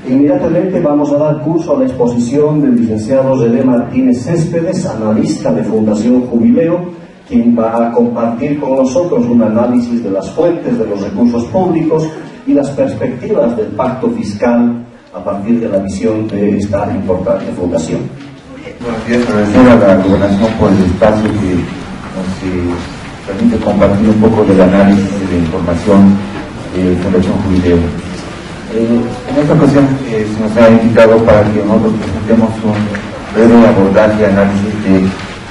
Inmediatamente vamos a dar curso a la exposición del licenciado René Martínez Céspedes, analista de Fundación Jubileo, quien va a compartir con nosotros un análisis de las fuentes de los recursos públicos y las perspectivas del pacto fiscal a partir de la visión de esta importante fundación. Buenos días, agradecer a la Gobernación por el espacio que nos permite compartir un poco del análisis de la información de Fundación Jubileo. En esta ocasión se nos ha invitado para que nosotros presentemos un breve abordaje y análisis de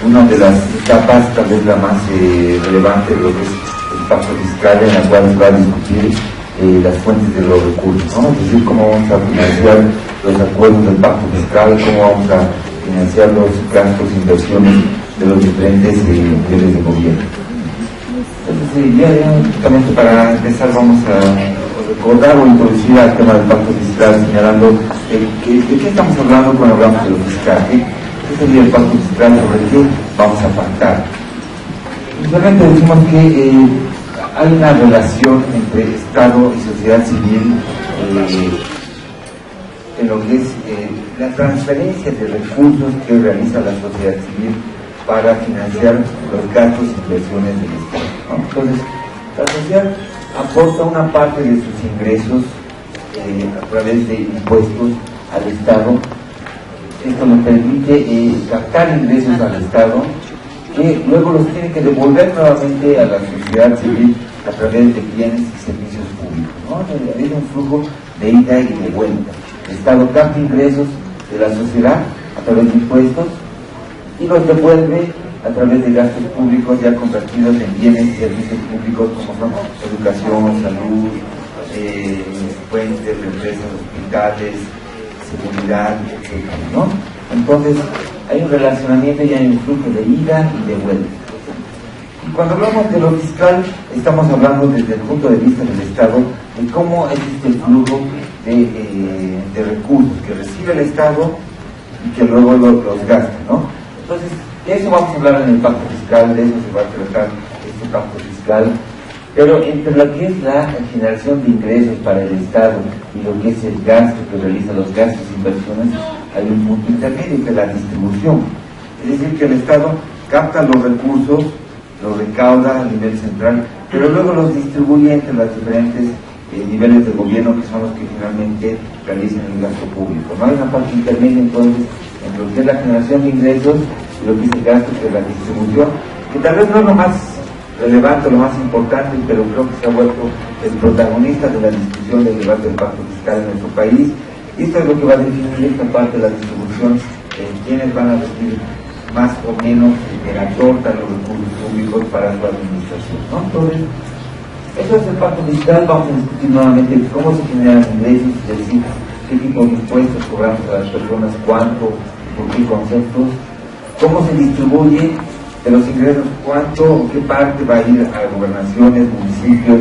una de las etapas, tal vez la más relevante de lo que es el pacto fiscal, en la cual se va a discutir las fuentes de los recursos, ¿no? Es decir, cómo vamos a financiar los acuerdos del pacto fiscal, cómo vamos a financiar los gastos e inversiones de los diferentes niveles de gobierno. Entonces, ya justamente para empezar vamos a recordar o introducir al tema del pacto fiscal, señalando de qué estamos hablando cuando hablamos de lo fiscal. ¿Qué sería el pacto fiscal? ¿Sobre qué vamos a pactar? Realmente decimos que hay una relación entre Estado y sociedad civil en lo que es la transferencia de recursos que realiza la sociedad civil para financiar los gastos e inversiones del Estado, ¿no? Entonces, la sociedad aporta una parte de sus ingresos a través de impuestos al Estado. Esto le permite captar ingresos al Estado que luego los tiene que devolver nuevamente a la sociedad civil a través de bienes y servicios públicos, ¿no? Hay un flujo de ida y de vuelta. El Estado capta ingresos de la sociedad a través de impuestos y los devuelve a través de gastos públicos ya convertidos en bienes y servicios públicos como son educación, salud, puentes, empresas, hospitales, seguridad, etc., ¿no? Entonces hay un relacionamiento y hay un flujo de ida y de vuelta. Y cuando hablamos de lo fiscal, estamos hablando desde el punto de vista del Estado de cómo existe el flujo de recursos que recibe el Estado y que luego los gasta, ¿no? Entonces, de eso vamos a hablar en el pacto fiscal, de eso se va a tratar este pacto fiscal, pero entre lo que es la generación de ingresos para el Estado y lo que es el gasto que realiza los gastos e inversiones, hay un punto intermedio que es la distribución. Es decir, que el Estado capta los recursos, los recauda a nivel central, pero luego los distribuye entre los diferentes niveles de gobierno que son los que finalmente realizan el gasto público. No hay una parte intermedia entonces entre lo que es la generación de ingresos y lo que es el gasto, que es la distribución, que tal vez no es lo más relevante, lo más importante, pero creo que se ha vuelto el protagonista de la discusión del debate del pacto fiscal en nuestro país. Y esto es lo que va a definir esta parte de la distribución, quiénes van a recibir más o menos de la torta los recursos públicos para su administración, ¿no? Entonces, eso es el pacto fiscal. Vamos a discutir nuevamente cómo se generan ingresos, es decir, qué tipo de impuestos cobramos a las personas, cuánto, por qué conceptos, cómo se distribuye de los ingresos, cuánto o qué parte va a ir a gobernaciones, municipios,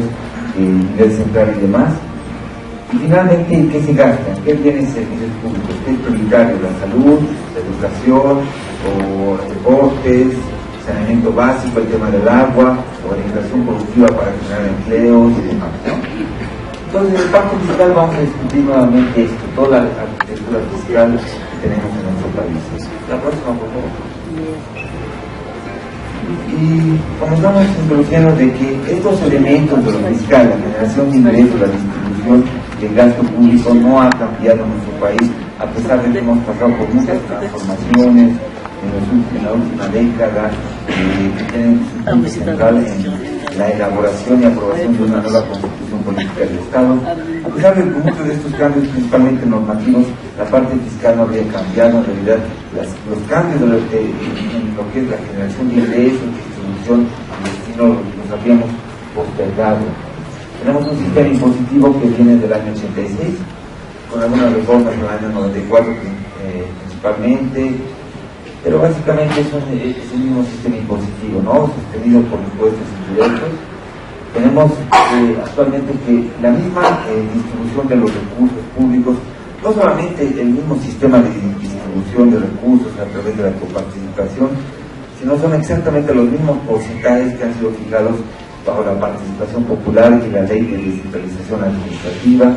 nivel central y demás. Y finalmente, ¿qué se gasta? ¿Qué bienes y servicios públicos? ¿Qué es prioritario? ¿La salud, la educación, o deportes, saneamiento básico, el tema del agua, organización productiva para generar empleos y demás, ¿no? Entonces, el pacto fiscal vamos a discutir nuevamente esto, toda la arquitectura fiscal que tenemos en nuestro país. La próxima, por favor. Y comenzamos introduciendo de que estos elementos de lo fiscal, la generación de ingresos, la distribución y el gasto público no ha cambiado en nuestro país, a pesar de que hemos pasado por muchas transformaciones en la última década, que tienen su punto central en la elaboración y aprobación de una nueva constitución política del Estado. A pesar de que muchos de estos cambios, principalmente normativos, la parte fiscal no habría cambiado. En realidad, los cambios en lo que es la generación de ingresos, distribución y destino los habíamos postergado. Tenemos un sistema impositivo que viene del año 86, con algunas reformas del año 94 principalmente, pero básicamente es el mismo sistema impositivo, ¿no? Sostenido por impuestos indirectos. Tenemos actualmente que la misma distribución de los recursos públicos, no solamente el mismo sistema de distribución de recursos a través de la coparticipación, sino son exactamente los mismos porcentajes que han sido fijados bajo la participación popular y la ley de descentralización administrativa.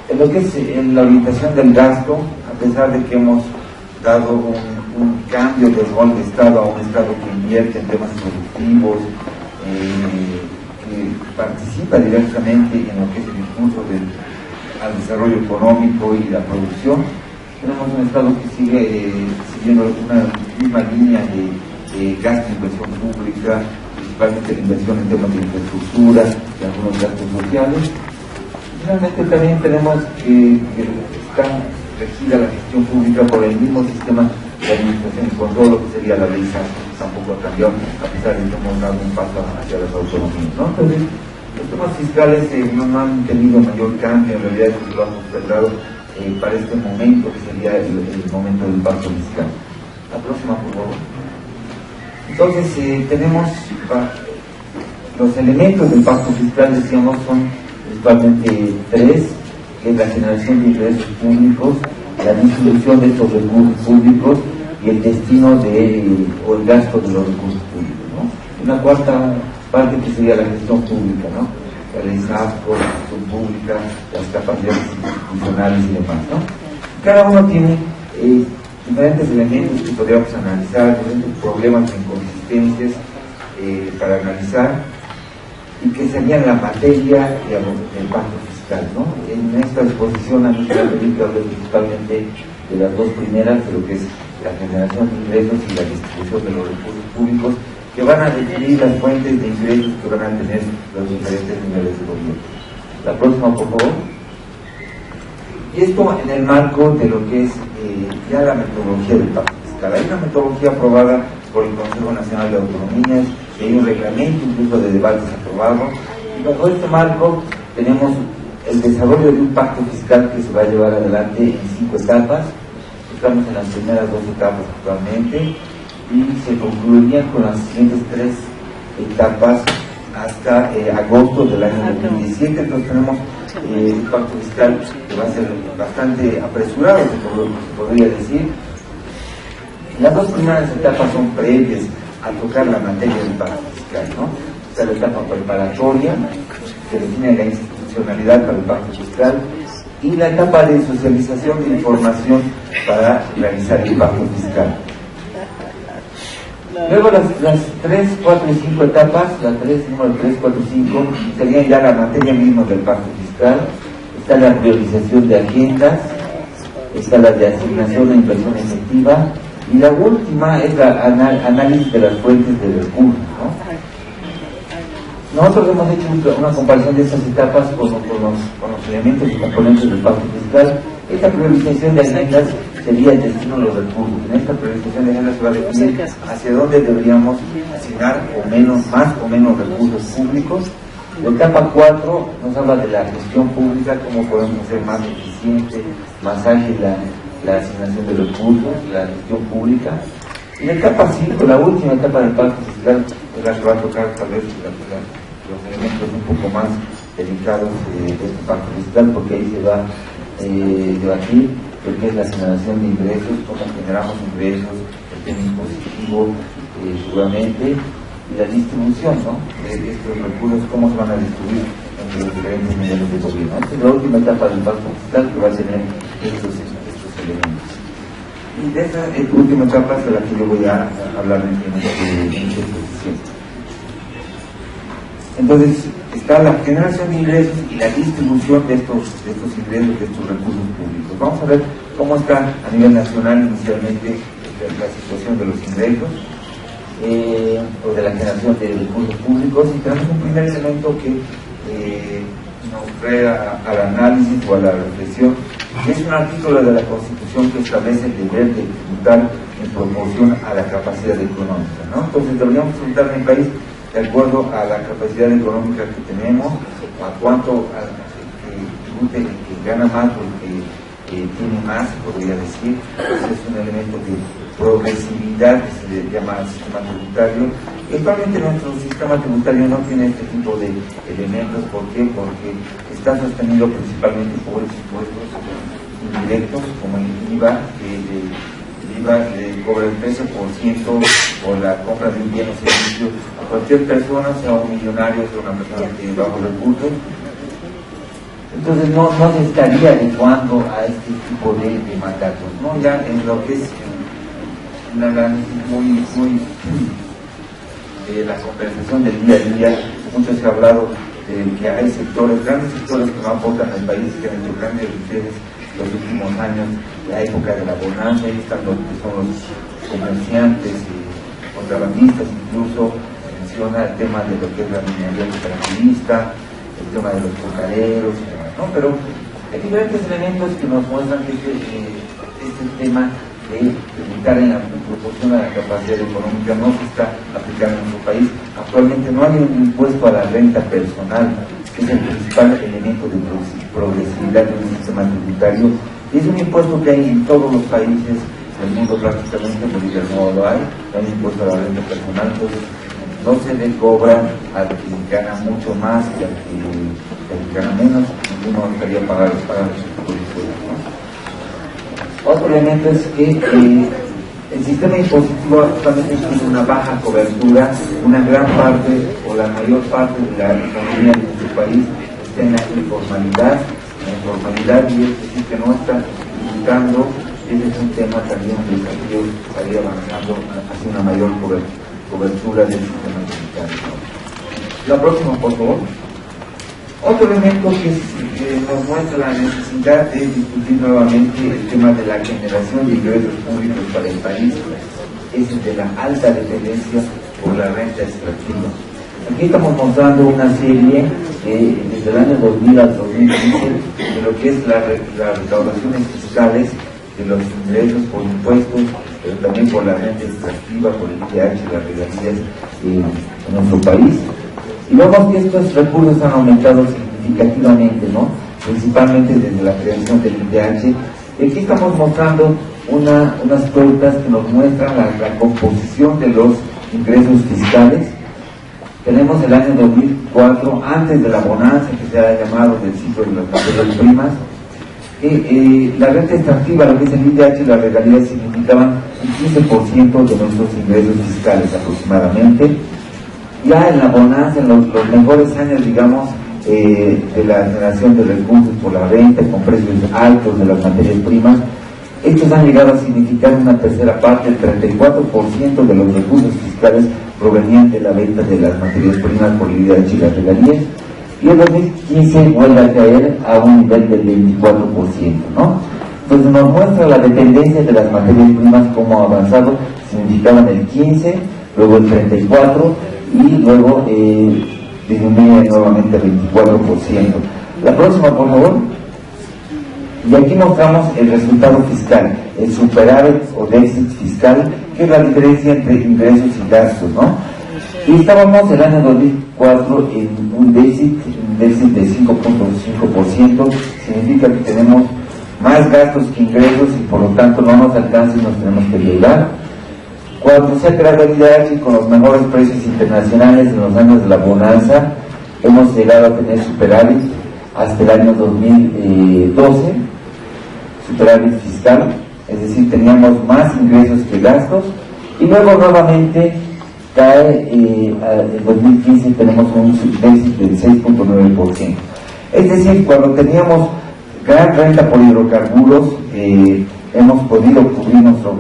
El lo que es la orientación del gasto, a pesar de que hemos dado un cambio de rol de Estado a un Estado que invierte en temas productivos, que participa directamente en lo que es el impulso al desarrollo económico y la producción, tenemos un Estado que sigue siguiendo una misma línea de gasto e inversión pública, principalmente la inversión en temas de infraestructura y algunos gastos sociales. Finalmente también tenemos que está regida la gestión pública por el mismo sistema de administración y control, lo que sería la ley SAT, tampoco ha cambiado, a pesar de que hemos dado un paso hacia las autonomías, ¿no? Entonces, los temas fiscales no han tenido mayor cambio, en realidad lo hemos cerrado para este momento, que sería el momento del pacto fiscal. La próxima, por favor. Entonces, tenemos los elementos del pacto fiscal, decíamos, son principalmente tres, que es la generación de ingresos públicos, la distribución de estos recursos públicos y el destino o el gasto de los recursos públicos, ¿no? Una cuarta parte que sería la gestión pública, ¿no? El ISAFCO, la gestión pública, las capacidades institucionales y demás, ¿no? Cada uno tiene diferentes elementos que podríamos analizar, diferentes problemas e inconsistencias para analizar, y que serían la materia del pacto fiscal, ¿no? En esta exposición a mí me permite hablar principalmente de las dos primeras, de lo que es la generación de ingresos y la distribución de los recursos públicos, que van a definir las fuentes de ingresos que van a tener los diferentes niveles de gobierno. La próxima, por favor. Y esto en el marco de lo que es ya la metodología del pacto fiscal. Hay una metodología aprobada por el Consejo Nacional de Autonomías, y hay un reglamento incluso de debates aprobados, y bajo este marco tenemos el desarrollo de un pacto fiscal que se va a llevar adelante en 5 etapas. Estamos en las primeras 2 etapas actualmente y se concluirían con las siguientes 3 etapas hasta agosto del año 2017. Entonces tenemos un pacto fiscal que va a ser bastante apresurado, se podría decir. Las 2 primeras etapas son previas a tocar la materia del pacto fiscal, ¿no? O sea, la etapa preparatoria, que define la institucionalidad para el pacto fiscal, y la etapa de socialización de información para realizar el pacto fiscal. Luego las 3, 4 y 5 etapas, número 3, 4 y 5, serían ya la materia misma del pacto fiscal. Está la priorización de agendas, está la de asignación e inversión efectiva, y la última es la análisis de las fuentes de recursos, ¿no? Nosotros hemos hecho una comparación de estas etapas con los elementos y componentes del pacto fiscal. Esta priorización de agendas sería el destino de los recursos. En esta priorización de agendas se va a definir hacia dónde deberíamos asignar más o menos recursos públicos. La etapa 4 nos habla de la gestión pública, cómo podemos hacer más eficiente, más ágil la asignación de recursos, la gestión pública. Y la etapa 5, la última etapa del pacto fiscal, es la que va a tocar tal vez los elementos un poco más delicados de este pacto fiscal, porque ahí se va a debatir lo que es la generación de ingresos, cómo generamos ingresos, el tema impositivo, seguramente, y la distribución, ¿no?, de estos recursos, cómo se van a distribuir entre los diferentes niveles de gobierno. Esta es la última etapa del pacto fiscal que va a tener estos elementos. Y de esa última etapa es de la que yo voy a hablar en esta exposición. Entonces, está la generación de ingresos y la distribución de estos ingresos, de estos recursos públicos. Vamos a ver cómo está a nivel nacional inicialmente la situación de los ingresos o de la generación de recursos públicos, y tenemos un primer elemento que nos trae al análisis o a la reflexión. Es un artículo de la Constitución que establece el deber de tributar en proporción a la capacidad económica, ¿no? Entonces deberíamos tributar en el país de acuerdo a la capacidad económica que tenemos, a cuánto tribute el que gana más o el que tiene más, podría decir. Entonces es un elemento de progresividad que se le llama sistema tributario. Actualmente nuestro sistema tributario no tiene este tipo de elementos. ¿Por qué? Porque está sostenido principalmente por los impuestos indirectos, como el IVA, que el IVA le cobra el 13% por la compra de un bien o servicio a cualquier persona, sea un millonario, sea una persona que tiene bajos recursos. Entonces no se estaría adecuando a este tipo de mandatos, ¿no? Ya en lo que es un análisis muy de la conversación del día a día, mucho se ha hablado de que hay sectores, grandes sectores que no aportan al país, que han hecho grandes riquezas los últimos años, la época de la bonanza. Ahí están los que son los comerciantes y contrabandistas, incluso menciona el tema de lo que es la minería extractivista, el tema de los cocaderos y demás, ¿no? Pero hay diferentes elementos que nos muestran que este tema de limitar en la proporción a la capacidad económica no se está aplicando en nuestro país. Actualmente no hay un impuesto a la renta personal, que es el principal elemento de progresividad de un sistema tributario, y es un impuesto que hay en todos los países del mundo prácticamente. En Bolivia no lo hay un impuesto a la renta personal. Entonces no se le cobra al que gana mucho más y al que gana menos. Ninguno debería pagar ese tipo de impuestos, ¿no? Otro elemento es que el sistema impositivo actualmente tiene una baja cobertura. Una gran parte o la mayor parte de la economía de nuestro país está en la informalidad, y es decir, que no está tributando. Ese es un tema también de desafío para ir avanzando hacia una mayor cobertura del sistema tributario. La próxima, por favor. Otro elemento que nos muestra la necesidad de discutir nuevamente el tema de la generación de ingresos públicos para el país es el de la alta dependencia por la renta extractiva. Aquí estamos mostrando una serie desde el año 2000 al 2015 de lo que es las recaudaciones fiscales de los ingresos por impuestos, pero también por la renta extractiva, por el ITH y las regalías en nuestro país. Y vemos que estos recursos han aumentado significativamente, ¿no? Principalmente desde la creación del ITH. Aquí estamos mostrando unas cuentas que nos muestran la composición de los ingresos fiscales. Tenemos el año 2004, antes de la bonanza, que se ha llamado del ciclo de las materias primas, que la renta extractiva, lo que es el ITH y las regalías, significaban un 15% de nuestros ingresos fiscales aproximadamente. Ya en la bonanza, en los mejores años, digamos, de la generación de recursos por la renta, con precios altos de las materias primas, estos han llegado a significar una tercera parte, el 34% de los recursos fiscales provenían de la venta de las materias primas por el ITH y las regalías, y en 2015 vuelve a caer a un nivel del 24%, ¿no? Entonces nos muestra la dependencia de las materias primas, cómo ha avanzado. Significaban el 15%, luego el 34%, y luego disminuye nuevamente el 24%. La próxima, por favor. Y aquí mostramos el resultado fiscal, el superávit o déficit fiscal, que es la diferencia entre ingresos y gastos, ¿no? Y estábamos el año 2004 en un déficit de 5.5%, significa que tenemos más gastos que ingresos y por lo tanto no nos alcanza y nos tenemos que endeudar. Cuando se ha creado el ITH con los mejores precios internacionales en los años de la bonanza, hemos llegado a tener superávit hasta el año 2012, superávit fiscal, es decir, teníamos más ingresos que gastos, y luego nuevamente cae, en 2015 tenemos un déficit del 6.9%. Es decir, cuando teníamos gran renta por hidrocarburos, hemos podido cubrir nuestro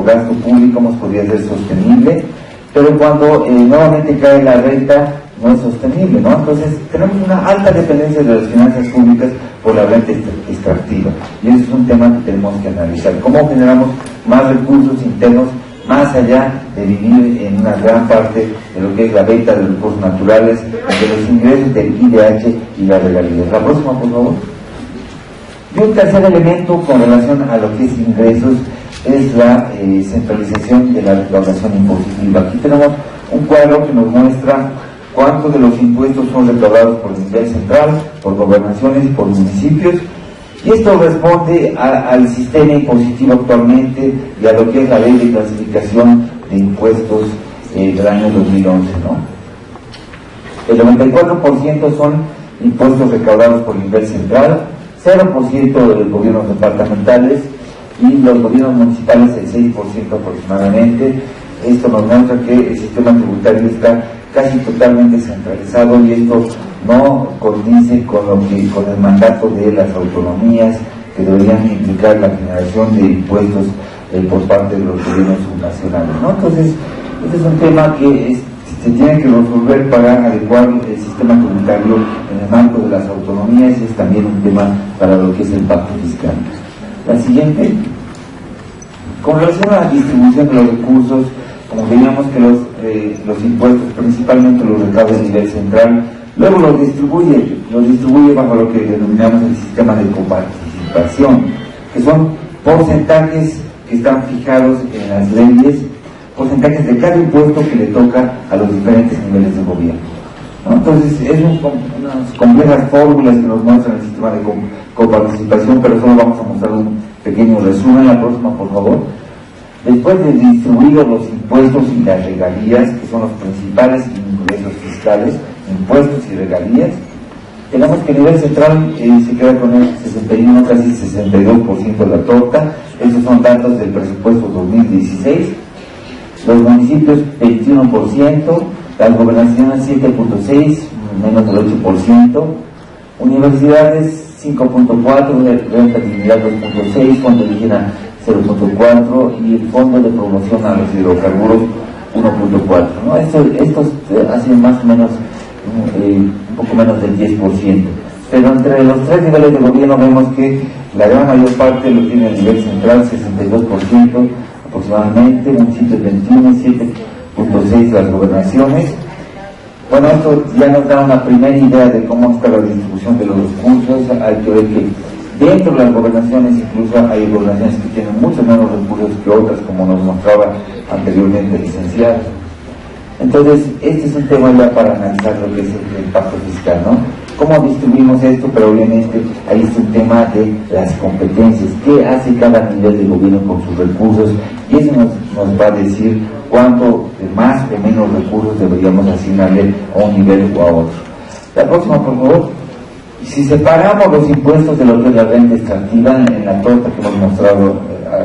gasto público, hemos podido ser sostenible, pero cuando nuevamente cae la renta no es sostenible, ¿no? Entonces tenemos una alta dependencia de las finanzas públicas por la renta extractiva, y eso es un tema que tenemos que analizar. ¿Cómo generamos más recursos internos más allá de vivir en una gran parte de lo que es la venta de recursos naturales, de los ingresos del ITH y las regalías? La próxima, por favor. Y un tercer elemento con relación a lo que es ingresos es la centralización de la recaudación impositiva. Aquí tenemos un cuadro que nos muestra cuántos de los impuestos son recaudados por el nivel central, por gobernaciones y por municipios, y esto responde al sistema impositivo actualmente y a lo que es la ley de clasificación de impuestos del año 2011, ¿no? El 94% son impuestos recaudados por el nivel central, 0% de los gobiernos departamentales y los gobiernos municipales el 6% aproximadamente. Esto nos muestra que el sistema tributario está casi totalmente centralizado, y esto no condice con el mandato de las autonomías, que deberían implicar la generación de impuestos por parte de los gobiernos subnacionales, ¿no? Entonces, este es un tema que se tiene que resolver para adecuar el sistema tributario en el marco de las autonomías, y es también un tema para lo que es el pacto fiscal. La siguiente, con relación a la distribución de los recursos, como veíamos que los impuestos, principalmente los recaudos a nivel central, luego los distribuye bajo lo que denominamos el sistema de coparticipación, que son porcentajes que están fijados en las leyes, porcentajes de cada impuesto que le toca a los diferentes niveles de gobierno, ¿no? Entonces, es unas complejas fórmulas que nos muestran el sistema de coparticipación, pero solo vamos a mostrar un pequeño resumen. La próxima, por favor. Después de distribuir los impuestos y las regalías, que son los principales ingresos fiscales, impuestos y regalías, tenemos que a nivel central se queda con el 61, casi 62% de la torta. Estos son datos del presupuesto 2016. Los municipios 21%, las gobernaciones 7.6%, menos del 8%, universidades 5.4%, renta dignidad 2.6%, fondo indígena 0.4% y el fondo de promoción a los hidrocarburos 1.4%, ¿no? Estos hacen más o menos un poco menos del 10%. Pero entre los tres niveles de gobierno vemos que la gran mayor parte lo tiene a nivel central, 62% aproximadamente, municipios 21%, 7.6% las gobernaciones. Bueno, esto ya nos da una primera idea de cómo está la distribución de los recursos. Hay que ver que dentro de las gobernaciones incluso hay gobernaciones que tienen mucho menos recursos que otras, como nos mostraba anteriormente el licenciado. Entonces, este es un tema ya para analizar lo que es el pacto fiscal, ¿no? ¿Cómo distribuimos esto? Pero obviamente ahí es un tema de las competencias. ¿Qué hace cada nivel de gobierno con sus recursos? Y eso nos va a decir cuánto más o menos recursos deberíamos asignarle a un nivel o a otro. La próxima, por favor. Si separamos los impuestos de lo que es la renta extractiva en la torta que hemos mostrado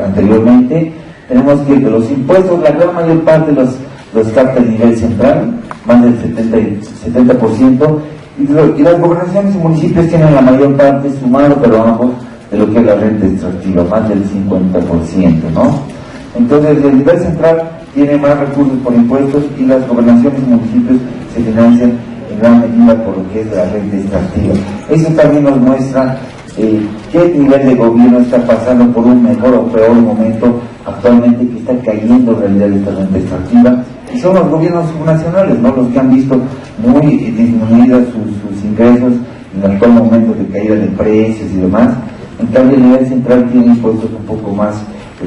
anteriormente, tenemos que de los impuestos, la gran mayor parte los capta el nivel central, más del 70%, y las gobernaciones y municipios tienen la mayor parte, sumado pero abajo de lo que es la renta extractiva, más del 50%, ¿no? Entonces, el nivel central tiene más recursos por impuestos y las gobernaciones y municipios se financian en gran medida por lo que es la renta extractiva. Eso también nos muestra qué nivel de gobierno está pasando por un mejor o peor momento actualmente, que está cayendo en realidad esta renta extractiva, y son los gobiernos subnacionales, ¿no? Los que han visto muy disminuidas sus ingresos en el actual momento de caída de precios y demás. En cambio, el nivel central tiene impuestos un poco más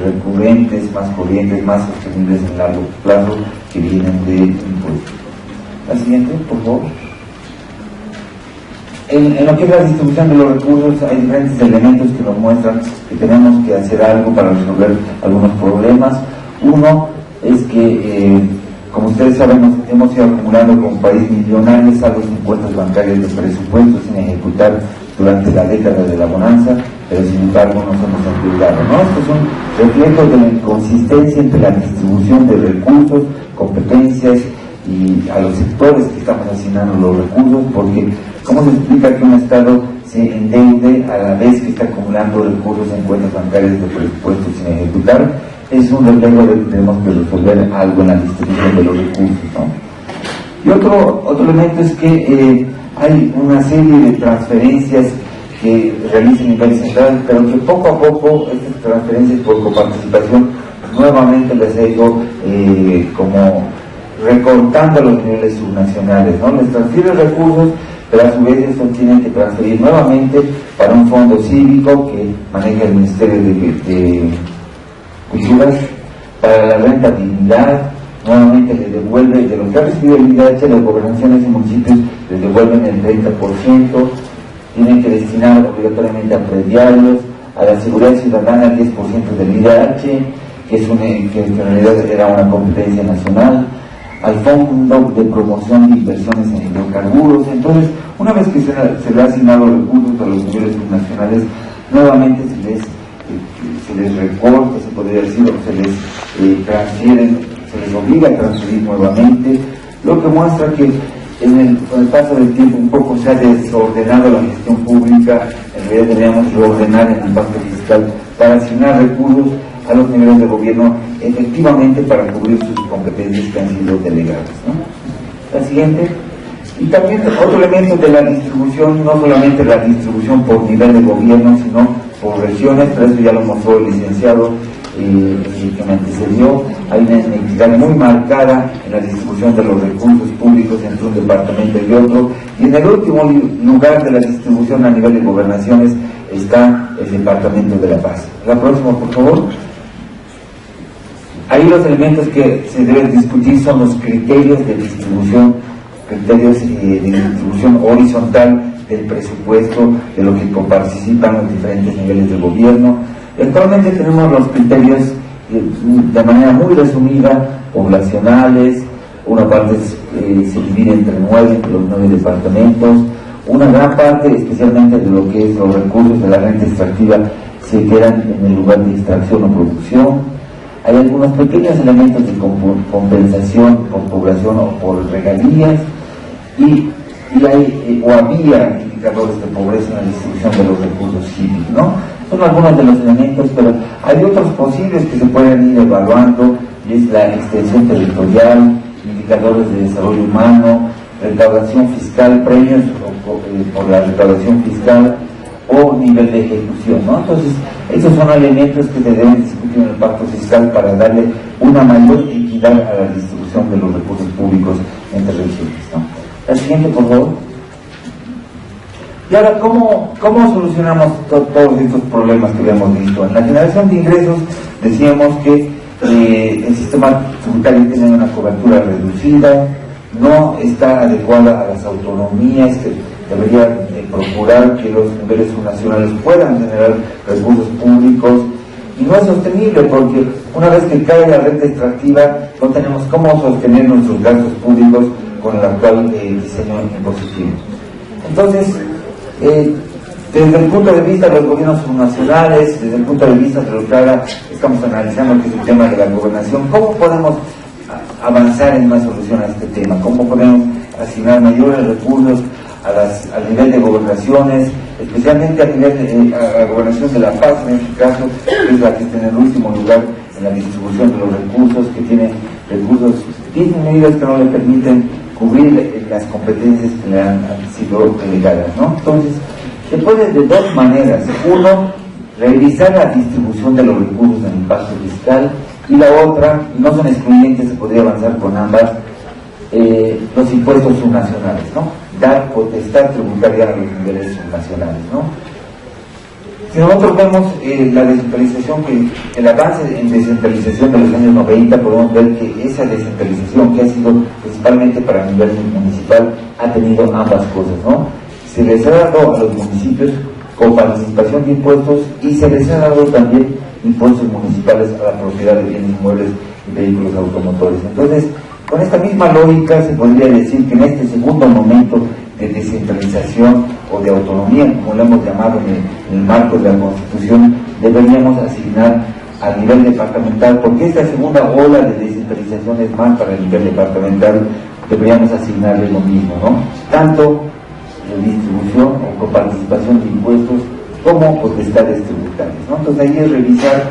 recurrentes, más corrientes, más sostenibles en largo plazo, que vienen de impuestos. La siguiente, por favor. En lo que es la distribución de los recursos hay diferentes elementos que nos muestran que tenemos que hacer algo para resolver algunos problemas. Uno es que, como ustedes saben, hemos ido acumulando como país millonarios saldos en cuentas bancarias de presupuestos sin ejecutar durante la década de la bonanza, pero sin embargo nos hemos endeudado, ¿no? Estos son reflejos de la inconsistencia entre la distribución de recursos, competencias y a los sectores que estamos asignando los recursos, porque ¿cómo se explica que un Estado se endeude a la vez que está acumulando recursos en cuentas bancarias de presupuestos sin ejecutar? Es un reflejo de que tenemos que resolver algo en la distribución de los recursos, ¿no? Y otro elemento es que hay una serie de transferencias que realiza el nivel central, pero que poco a poco estas transferencias por coparticipación nuevamente les ha ido como recortando a los niveles subnacionales, ¿no? Les transfiere recursos, pero a su vez estos tienen que transferir nuevamente para un fondo cívico que maneja el Ministerio de Culturas, para la renta dignidad, nuevamente le devuelve, de lo que ha recibido el IDH, las gobernaciones y municipios le devuelven el 30%, tienen que destinar obligatoriamente a prediarios, a la seguridad ciudadana el 10% del IDH, que en realidad era una competencia nacional, al fondo de promoción de inversiones en hidrocarburos. Entonces, una vez que se le ha asignado recursos a los niveles subnacionales, nuevamente se les recorta, se podría decir, o se les transfieren, se les obliga a transferir nuevamente lo que muestra que con el paso del tiempo un poco se ha desordenado la gestión pública. En realidad deberíamos reordenar en el pacto fiscal para asignar recursos a los niveles de gobierno efectivamente para cubrir sus competencias que han sido delegadas, ¿no? La siguiente. Y también otro elemento de la distribución, no solamente la distribución por nivel de gobierno, sino por regiones, pero eso ya lo mostró el licenciado que me antecedió. Hay una inequidad muy marcada en la distribución de los recursos públicos entre un departamento y otro. Y en el último lugar de la distribución a nivel de gobernaciones está el Departamento de La Paz. La próxima, por favor. Ahí los elementos que se deben discutir son los criterios de distribución, horizontal del presupuesto, de lo que participan los diferentes niveles de gobierno. Actualmente tenemos los criterios de manera muy resumida, poblacionales. Una parte se divide entre los 9 departamentos. Una gran parte, especialmente de lo que es los recursos de la renta extractiva, se quedan en el lugar de extracción o producción. Hay algunos pequeños elementos de compensación por población o por regalías, y había indicadores de pobreza en la distribución de los recursos cívicos, ¿no? Son algunos de los elementos, pero hay otros posibles que se pueden ir evaluando, y es la extensión territorial, indicadores de desarrollo humano, recaudación fiscal, premios por la recaudación fiscal, o nivel de ejecución, ¿no? Entonces, estos son elementos que se deben discutir en el pacto fiscal para darle una mayor equidad a la distribución de los recursos públicos entre regiones, ¿no? La siguiente, por favor. Y ahora, ¿cómo solucionamos todos estos problemas que habíamos visto? En la generación de ingresos decíamos que el sistema tributario tiene una cobertura reducida, no está adecuada a las autonomías, que debería procurar que los niveles subnacionales puedan generar recursos públicos, y no es sostenible porque una vez que cae la renta extractiva no tenemos cómo sostener nuestros gastos públicos con el actual diseño impositivo. Entonces, desde el punto de vista de los gobiernos subnacionales, desde el punto de vista de lo que ahora estamos analizando, que es el tema de la gobernación, ¿cómo podemos avanzar en una solución a este tema? ¿Cómo podemos asignar mayores recursos al nivel de gobernaciones, especialmente a nivel de a la gobernación de La Paz, en este caso, que es la que está en el último lugar en la distribución de los recursos, que tiene recursos disminuidos que no le permiten cubrir las competencias que le han sido delegadas, ¿no? Entonces, se puede de dos maneras. Uno, revisar la distribución de los recursos en el pacto fiscal, y la otra, no son excluyentes, se podría avanzar con ambas, los impuestos subnacionales, ¿no? Dar potestad tributaria a los niveles subnacionales, ¿no? Si nosotros vemos la descentralización, el avance en descentralización de los años 90, podemos ver que esa descentralización, que ha sido principalmente para el nivel municipal, ha tenido ambas cosas, ¿no? Se les ha dado a los municipios con participación de impuestos, y se les ha dado también impuestos municipales a la propiedad de bienes inmuebles y vehículos automotores. Entonces, con esta misma lógica se podría decir que en este segundo momento de descentralización o de autonomía, como lo hemos llamado en el marco de la Constitución, deberíamos asignar a nivel departamental, porque esta segunda ola de descentralización es más para el nivel departamental, deberíamos asignarle lo mismo, ¿no? Tanto de distribución o con participación de impuestos como potestades tributarias, ¿no? Entonces ahí es revisar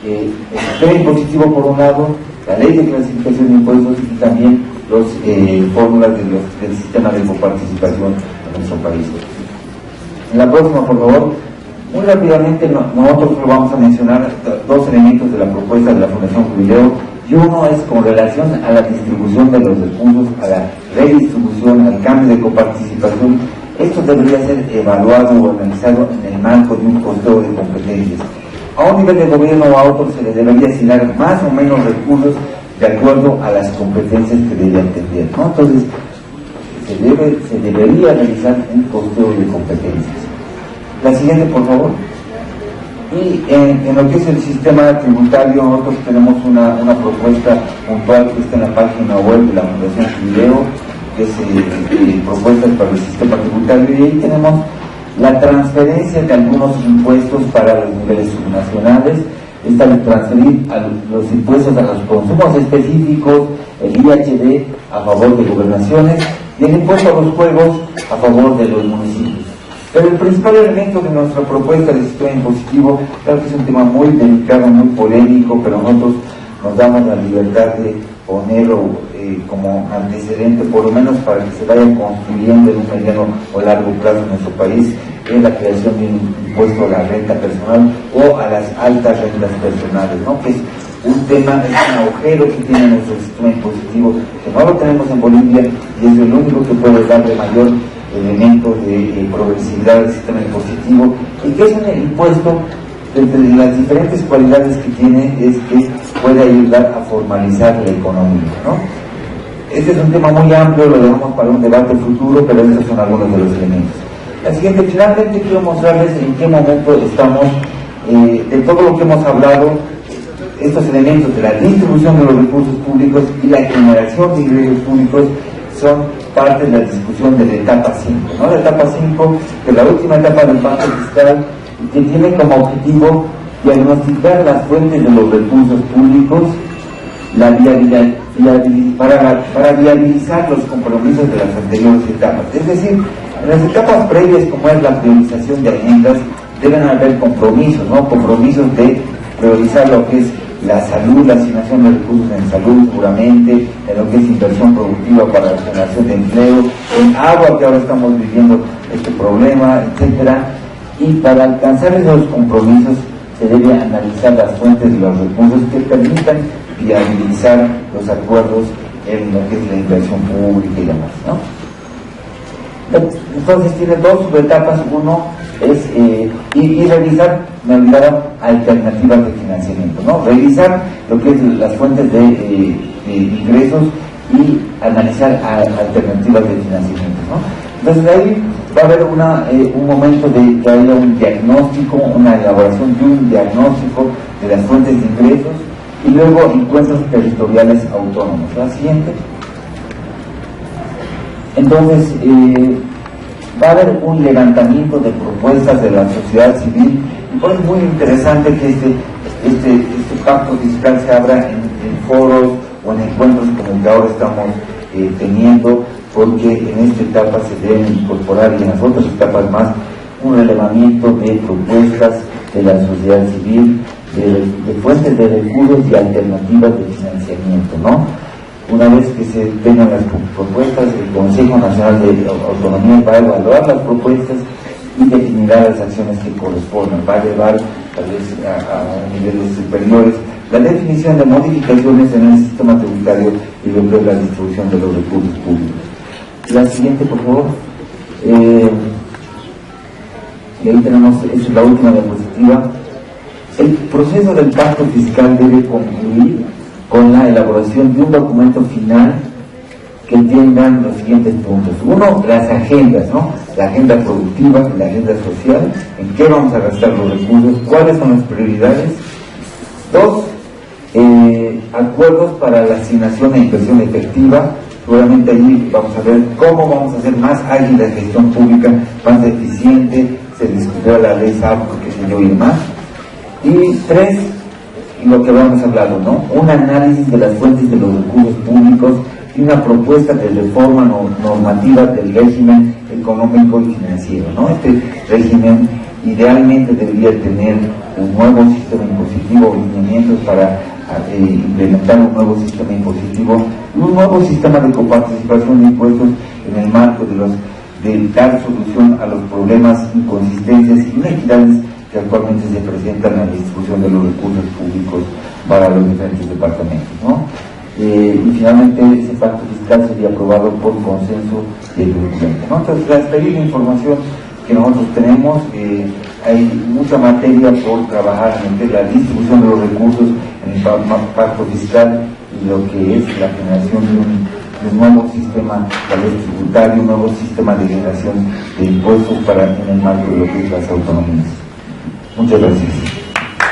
el sistema impositivo por un lado, la ley de clasificación de impuestos, y también las fórmulas del sistema de coparticipación en nuestro país. En la próxima, por favor. Muy rápidamente, nosotros lo vamos a mencionar dos elementos de la propuesta de la Fundación Jubileo, y uno es con relación a la distribución de los recursos, a la redistribución, al cambio de coparticipación. Esto debería ser evaluado o analizado en el marco de un costeo de competencias. A un nivel de gobierno o a otro se le debería asignar más o menos recursos de acuerdo a las competencias que debe atender, ¿no? Entonces, se debería realizar un costeo de competencias. La siguiente, por favor. Y en lo que es el sistema tributario, nosotros tenemos una propuesta puntual que está en la página web de la Fundación Jubileo, que es propuestas para el sistema tributario, y ahí tenemos la transferencia de algunos impuestos para los niveles subnacionales. transferir los impuestos a los consumos específicos, el IHD a favor de gobernaciones y el impuesto a los juegos a favor de los municipios. Pero el principal elemento de nuestra propuesta de sistema impositivo, claro que es un tema muy delicado, muy polémico, pero nosotros nos damos la libertad de ponerlo como antecedente, por lo menos para que se vaya construyendo en un mediano o largo plazo en nuestro país, es la creación de un impuesto a la renta personal o a las altas rentas personales, ¿no? Que es un tema, es un agujero que tiene nuestro sistema impositivo, que no lo tenemos en Bolivia y es el único que puede darle mayor elemento de progresividad al sistema impositivo, y que es un impuesto, entre las diferentes cualidades que tiene, es que puede ayudar a formalizar la economía, ¿no? Este es un tema muy amplio, lo dejamos para un debate futuro, pero estos son algunos de los elementos. La siguiente, finalmente quiero mostrarles en qué momento estamos, de todo lo que hemos hablado, estos elementos de la distribución de los recursos públicos y la generación de ingresos públicos son parte de la discusión de la etapa 5, ¿no? La etapa 5, que es la última etapa del pacto fiscal, que tiene como objetivo diagnosticar las fuentes de los recursos públicos, para viabilizar los compromisos de las anteriores etapas. Es decir, en las etapas previas, como es la priorización de agendas, deben haber compromisos, ¿no? Compromisos de priorizar lo que es la salud, la asignación de recursos en salud, seguramente, en lo que es inversión productiva para la generación de empleo, en agua, que ahora estamos viviendo este problema, etcétera. Y para alcanzar esos compromisos se debe analizar las fuentes de los recursos que permitan viabilizar los acuerdos en lo que es la inversión pública y demás, ¿no? Entonces tiene dos subetapas. Uno es y revisar, me olvidaron, alternativas de financiamiento, ¿no? Revisar lo que es las fuentes de ingresos y analizar alternativas de financiamiento, ¿no? Entonces ahí va a haber un momento de que haya un diagnóstico, una elaboración de un diagnóstico de las fuentes de ingresos y luego encuentros territoriales autónomos. La siguiente. Entonces, va a haber un levantamiento de propuestas de la sociedad civil, y por eso es muy interesante que este pacto fiscal se abra en foros o en encuentros como el que ahora estamos teniendo, porque en esta etapa se deben incorporar, y en las otras etapas más, un relevamiento de propuestas de la sociedad civil, de fuentes de recursos y alternativas de financiamiento, ¿no? Una vez que se tengan las propuestas, el Consejo Nacional de Autonomía va a evaluar las propuestas y definirá las acciones que correspondan. Va a llevar, tal vez a niveles superiores, la definición de modificaciones en el sistema tributario y lo que es la distribución de los recursos públicos. La siguiente, por favor. Y ahí tenemos, esa es la última diapositiva. El proceso del pacto fiscal debe concluir con la elaboración de un documento final que tengan los siguientes puntos. Uno, las agendas, ¿no? La agenda productiva, la agenda social, en qué vamos a gastar los recursos, cuáles son las prioridades. Dos, acuerdos para la asignación e inversión efectiva. Seguramente allí vamos a ver cómo vamos a hacer más ágil la gestión pública, más eficiente, se discutirá la ley SAP, qué sé yo, y demás. Y tres, lo que habíamos hablado, ¿no? Un análisis de las fuentes de los recursos públicos y una propuesta de reforma normativa del régimen económico y financiero, ¿no? Este régimen idealmente debería tener un nuevo sistema impositivo, lineamientos para implementar un nuevo sistema impositivo, un nuevo sistema de coparticipación de impuestos en el marco de dar solución a los problemas, inconsistencias y inequidades que actualmente se presentan en la distribución de los recursos públicos para los diferentes departamentos, ¿no? Y finalmente ese pacto fiscal sería aprobado por consenso del documento, ¿no? Entonces, hasta ahí la información que nosotros tenemos. Hay mucha materia por trabajar en la distribución de los recursos en el pacto fiscal y lo que es la generación de un nuevo sistema tributario, un nuevo sistema de generación de impuestos en el marco de lo que es las autonomías. Muchas gracias.